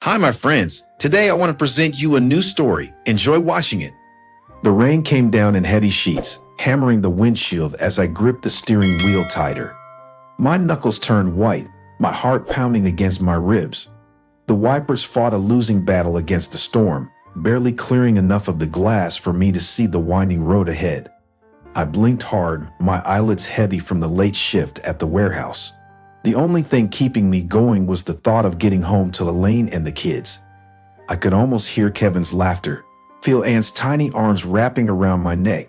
Hi, my friends. Today I want to present you a new story. Enjoy watching it. The rain came down in heavy sheets, hammering the windshield as I gripped the steering wheel tighter. My knuckles turned white, my heart pounding against my ribs. The wipers fought a losing battle against the storm, barely clearing enough of the glass for me to see the winding road ahead. I blinked hard, my eyelids heavy from the late shift at the warehouse. The only thing keeping me going was the thought of getting home to Elaine and the kids. I could almost hear Kevin's laughter, feel Anne's tiny arms wrapping around my neck.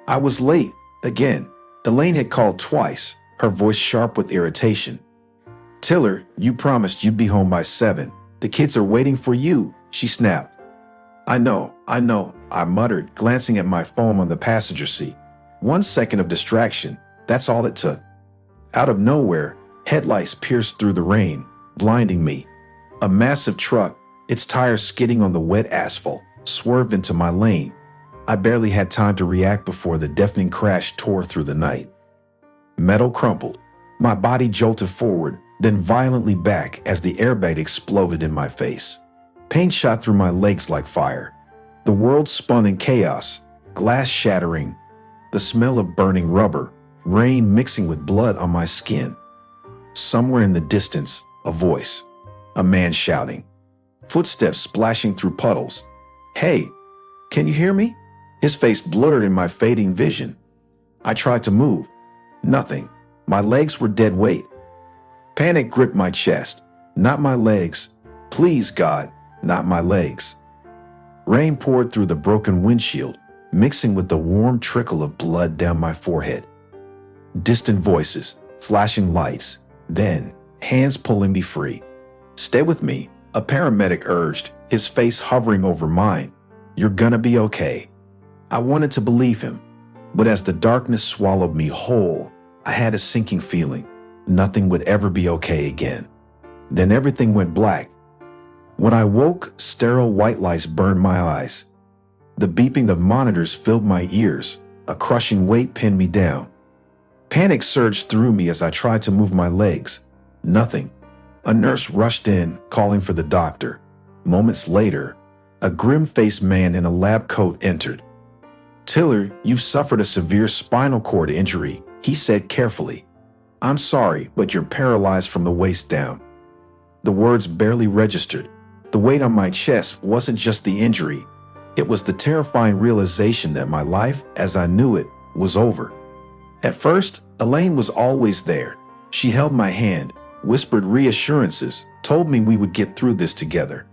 I was late, again. Elaine had called twice, her voice sharp with irritation. "Tiller, you promised you'd be home by 7. The kids are waiting for you," she snapped. I know, I muttered, glancing at my phone on the passenger seat. 1 second of distraction, that's all it took. Out of nowhere, headlights pierced through the rain, blinding me. A massive truck, its tires skidding on the wet asphalt, swerved into my lane. I barely had time to react before the deafening crash tore through the night. Metal crumpled. My body jolted forward, then violently back as the airbag exploded in my face. Pain shot through my legs like fire. The world spun in chaos, glass shattering, the smell of burning rubber, rain mixing with blood on my skin. Somewhere in the distance, a voice. A man shouting. Footsteps splashing through puddles. "Hey, can you hear me?" His face blurred in my fading vision. I tried to move. Nothing. My legs were dead weight. Panic gripped my chest. Not my legs. Please, God, not my legs. Rain poured through the broken windshield, mixing with the warm trickle of blood down my forehead. Distant voices, flashing lights, then hands pulling me free. "Stay with me," a paramedic urged, his face hovering over mine. "You're gonna be okay." I wanted to believe him, but as the darkness swallowed me whole, I had a sinking feeling nothing would ever be okay again. Then everything went black. When I woke, sterile white lights burned my eyes. The beeping of monitors filled my ears. A crushing weight pinned me down. Panic surged through me as I tried to move my legs. Nothing. A nurse rushed in, calling for the doctor. Moments later, a grim-faced man in a lab coat entered. "Tiller, you've suffered a severe spinal cord injury," he said carefully. "I'm sorry, but you're paralyzed from the waist down." The words barely registered. The weight on my chest wasn't just the injury. It was the terrifying realization that my life, as I knew it, was over. At first, Elaine was always there. She held my hand, whispered reassurances, told me we would get through this together.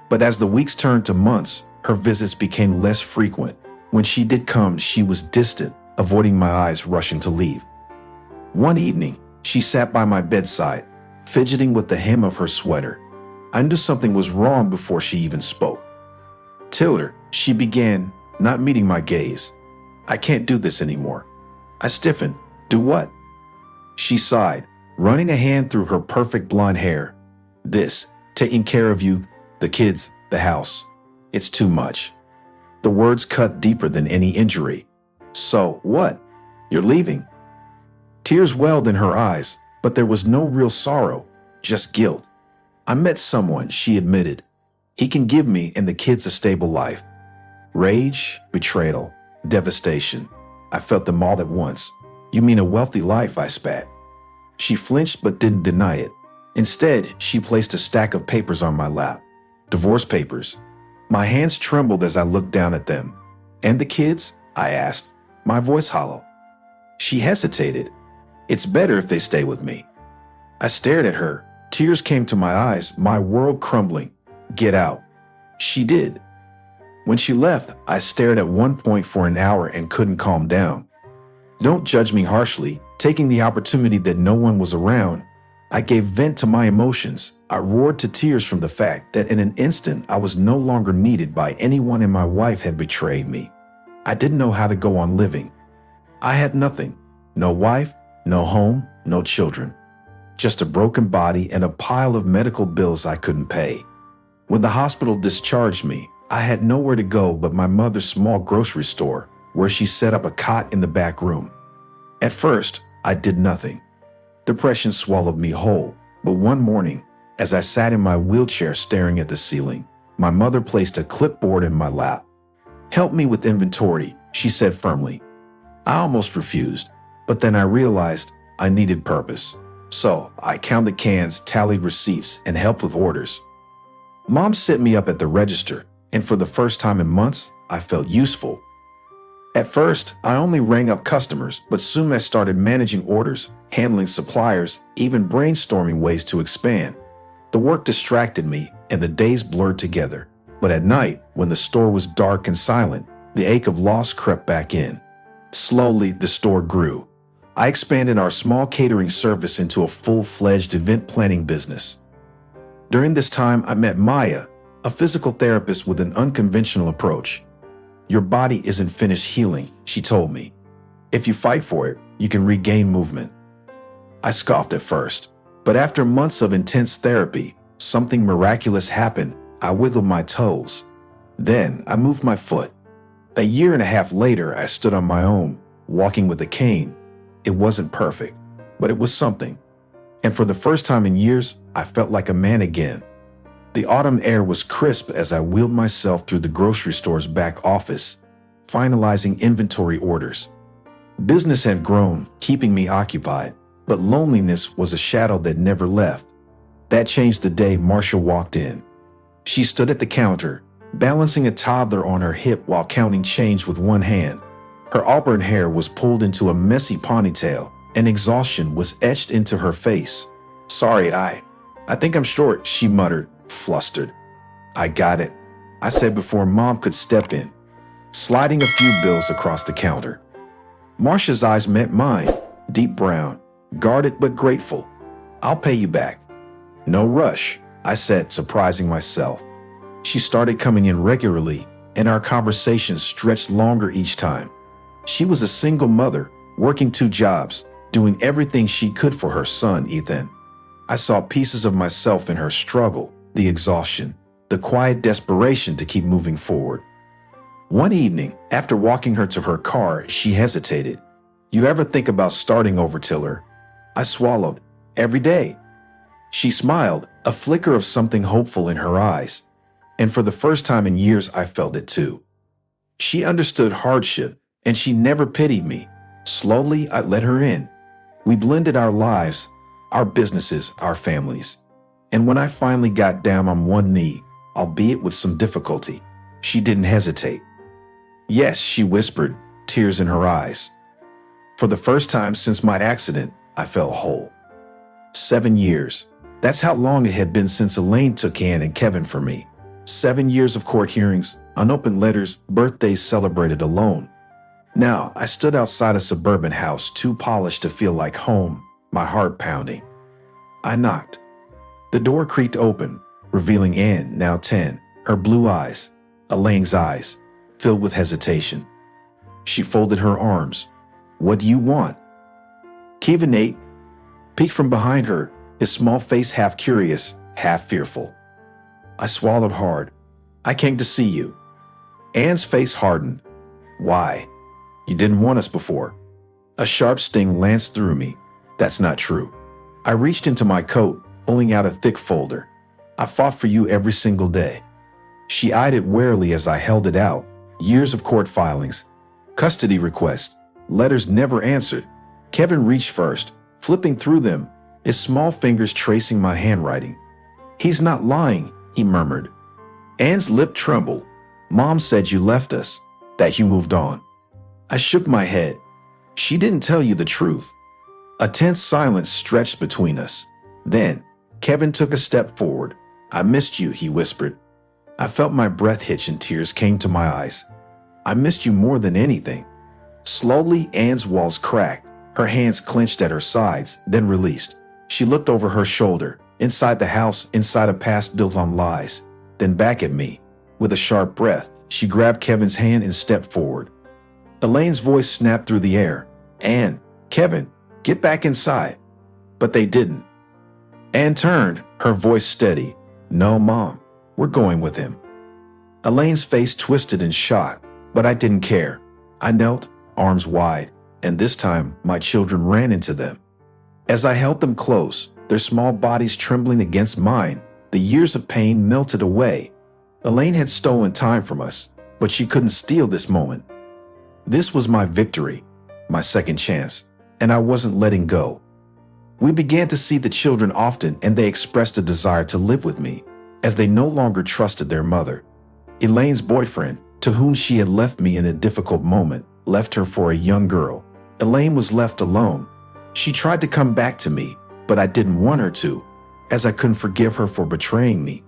But as the weeks turned to months, her visits became less frequent. When she did come, she was distant, avoiding my eyes rushing to leave. One evening, she sat by my bedside, fidgeting with the hem of her sweater. I knew something was wrong before she even spoke. "Tiller," she began, not meeting my gaze. "I can't do this anymore." I stiffened. "Do what?" She sighed, running a hand through her perfect blonde hair. "This, taking care of you, the kids, the house. It's too much." The words cut deeper than any injury. "So, what? You're leaving?" Tears welled in her eyes, but there was no real sorrow, just guilt. "I met someone," she admitted. "He can give me and the kids a stable life." Rage, betrayal, devastation. I felt them all at once. "You mean a wealthy life?" I spat. She flinched but didn't deny it. Instead, she placed a stack of papers on my lap. Divorce papers. My hands trembled as I looked down at them. "And the kids?" I asked, my voice hollow. She hesitated. "It's better if they stay with me." I stared at her. Tears came to my eyes, my world crumbling. "Get out." She did. When she left, I stared at one point for an hour and couldn't calm down. Don't judge me harshly. Taking the opportunity that no one was around, I gave vent to my emotions. I roared to tears from the fact that in an instant I was no longer needed by anyone and my wife had betrayed me. I didn't know how to go on living. I had nothing. No wife, no home, no children. Just a broken body and a pile of medical bills I couldn't pay. When the hospital discharged me, I had nowhere to go but my mother's small grocery store, where she set up a cot in the back room. At first, I did nothing. Depression swallowed me whole, but one morning, As I sat in my wheelchair staring at the ceiling, my mother placed a clipboard in my lap. "Help me with inventory," she said firmly. I almost refused, but then I realized I needed purpose. So I counted cans, tallied receipts, and helped with orders. Mom set me up at the register, and for the first time in months, I felt useful. At first, I only rang up customers, but soon I started managing orders, handling suppliers, even brainstorming ways to expand. The work distracted me, and the days blurred together. But at night, when the store was dark and silent, the ache of loss crept back in. Slowly, the store grew. I expanded our small catering service into a full-fledged event planning business. During this time, I met Maya, a physical therapist with an unconventional approach. "Your body isn't finished healing," she told me. "If you fight for it, you can regain movement." I scoffed at first, but after months of intense therapy, something miraculous happened. I wiggled my toes. Then I moved my foot. A year and a half later, I stood on my own, walking with a cane. It wasn't perfect, but it was something. And for the first time in years, I felt like a man again. The autumn air was crisp as I wheeled myself through the grocery store's back office, finalizing inventory orders. Business had grown, keeping me occupied, but loneliness was a shadow that never left. That changed the day Marsha walked in. She stood at the counter, balancing a toddler on her hip while counting change with one hand. Her auburn hair was pulled into a messy ponytail, and exhaustion was etched into her face. "Sorry, I think I'm short," she muttered, flustered. "I got it," I said before Mom could step in, sliding a few bills across the counter. Marsha's eyes met mine, deep brown, guarded but grateful. "I'll pay you back." "No rush," I said, surprising myself. She started coming in regularly, and our conversations stretched longer each time. She was a single mother, working 2 jobs, doing everything she could for her son, Ethan. I saw pieces of myself in her struggle, the exhaustion, the quiet desperation to keep moving forward. One evening, after walking her to her car, she hesitated. "You ever think about starting over, Tiller?" I swallowed. "Every day." She smiled, a flicker of something hopeful in her eyes. And for the first time in years, I felt it too. She understood hardship, and she never pitied me. Slowly, I let her in. We blended our lives, our businesses, our families. And when I finally got down on one knee, albeit with some difficulty, she didn't hesitate. "Yes," she whispered, tears in her eyes. For the first time since my accident, I felt whole. 7 years. That's how long it had been since Elaine took Ann and Kevin for me. 7 years of court hearings, unopened letters, birthdays celebrated alone. Now, I stood outside a suburban house, too polished to feel like home, my heart pounding. I knocked. The door creaked open, revealing Ann, now 10, her blue eyes, Elaine's eyes, filled with hesitation. She folded her arms. "What do you want?" Kevin Nate peeked from behind her, his small face half curious, half fearful. I swallowed hard. "I came to see you." Ann's face hardened. "Why? You didn't want us before." A sharp sting lanced through me. That's not true. I reached into my coat, pulling out a thick folder. "I fought for you every single day." She eyed it warily as I held it out. Years of court filings, custody requests, letters never answered. Kevin reached first, flipping through them, his small fingers tracing my handwriting. "He's not lying," he murmured. Ann's lip trembled. "Mom said you left us, that you moved on." I shook my head. "She didn't tell you the truth." A tense silence stretched between us. Then, Kevin took a step forward. "I missed you," he whispered. I felt my breath hitch and tears came to my eyes. "I missed you more than anything." Slowly, Ann's walls cracked, her hands clenched at her sides, then released. She looked over her shoulder, inside the house, inside a past built on lies, then back at me. With a sharp breath, she grabbed Kevin's hand and stepped forward. Elaine's voice snapped through the air. "Ann, Kevin, get back inside." But they didn't. Ann turned, her voice steady. "No, Mom, we're going with him." Elaine's face twisted in shock, but I didn't care. I knelt, arms wide, and this time my children ran into them. As I held them close, their small bodies trembling against mine. The years of pain melted away. Elaine had stolen time from us, but she couldn't steal this moment. This was my victory, my second chance, and I wasn't letting go. We began to see the children often, and they expressed a desire to live with me, as they no longer trusted their mother. Elaine's boyfriend, to whom she had left me in a difficult moment, left her for a young girl. Elaine was left alone. She tried to come back to me, but I didn't want her to, as I couldn't forgive her for betraying me.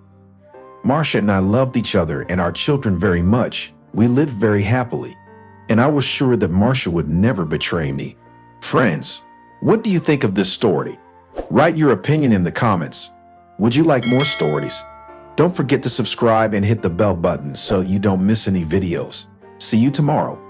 Marsha and I loved each other and our children very much. We lived very happily, and I was sure that Marsha would never betray me. Friends, what do you think of this story? Write your opinion in the comments. Would you like more stories? Don't forget to subscribe and hit the bell button so you don't miss any videos. See you tomorrow.